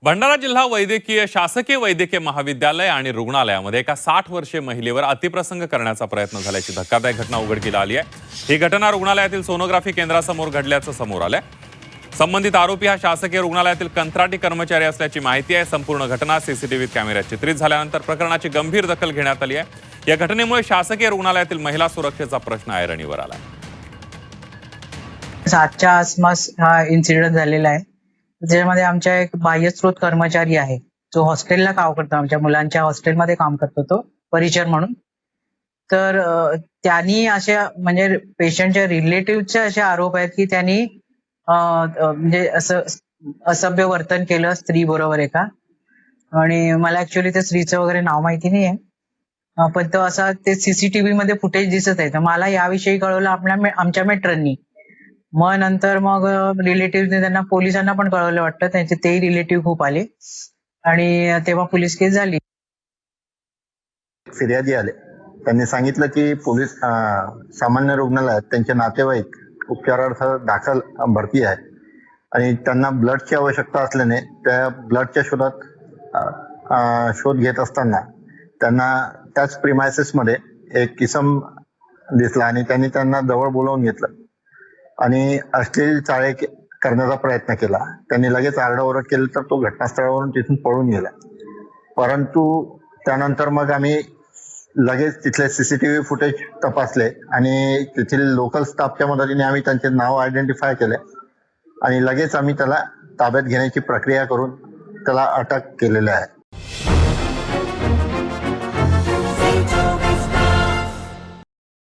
भंडारा जिल्हा शासकीय वैद्यकीय महाविद्यालय आणि रुग्णालयामध्ये एका 60 वर्षीय महिलेवर अतिप्रसंग करण्याचा प्रयत्न झाल्याची धक्कादायक घटना उघडकीला आली आहे। ही घटना रुग्णालयातील सोनोग्राफी केंद्रासमोर घडल्याचं समोर आलंय। संबंधित आरोपी हा शासकीय रुग्णालयातील कंत्राटी कर्मचारी असल्याची माहिती आहे। संपूर्ण घटना सीसीटीव्ही कॅमेऱ्यात चित्रित झाल्यानंतर प्रकरणाची गंभीर दखल घेण्यात आली आहे। या घटनेमुळे शासकीय रुग्णालयातील महिला सुरक्षेचा प्रश्न ऐरणीवर आला। 7च्या आसपास हा इन्सिडेंट झालेला आहे, ज्यामध्ये आमच्या एक बाह्यस्रोत कर्मचारी आहे जो हॉस्टेलला काम करतो, आमच्या मुलांच्या हॉस्टेलमध्ये काम करतो, तो परिचर म्हणून। तर त्यांनी अशा म्हणजे पेशंटच्या रिलेटिव्हचे असे आरोप आहेत की त्यांनी म्हणजे असं असभ्य वर्तन केलं स्त्री बरोबर एका, आणि मला ऍक्च्युअली त्या स्त्रीचं वगैरे नाव माहिती नाही आहे, पण तो असा ते सीसीटीव्ही मध्ये फुटेज दिसत आहे। तर मला याविषयी कळवलं आमच्या मेट्रननी। मग नंतर रिलेटिव्हने त्यांना पोलिसांना पण कळवलं वाटतं, त्यांचे तेही रिलेटिव्ह खूप आले आणि तेव्हा पोलीस केस झाली। फिर्यादी आले, त्यांनी सांगितलं की पोलीस सामान्य रुग्णालयात त्यांचे नातेवाईक उपचारार्थ दाखल भरती आहे आणि त्यांना ब्लडची आवश्यकता असल्याने त्या ब्लडच्या शोध घेत असताना त्यांना त्याच प्रिमायसेसमध्ये एक किसम दिसला आणि त्यांनी त्यांना जवळ बोलावून घेतलं आणि अश्लील चाळे करण्याचा प्रयत्न केला। त्यांनी लगेच आरडाओरड केली तर तो घटनास्थळावरून तिथून पळून गेला। परंतु त्यानंतर मग आम्ही लगेच तिथले सीसीटीव्ही फुटेज तपासले आणि तेथील लोकल स्टाफच्या मदतीने आम्ही त्यांचे नाव आयडेंटिफाय केले आणि लगेच आम्ही त्याला ताब्यात घेण्याची प्रक्रिया करून त्याला अटक केलेली आहे।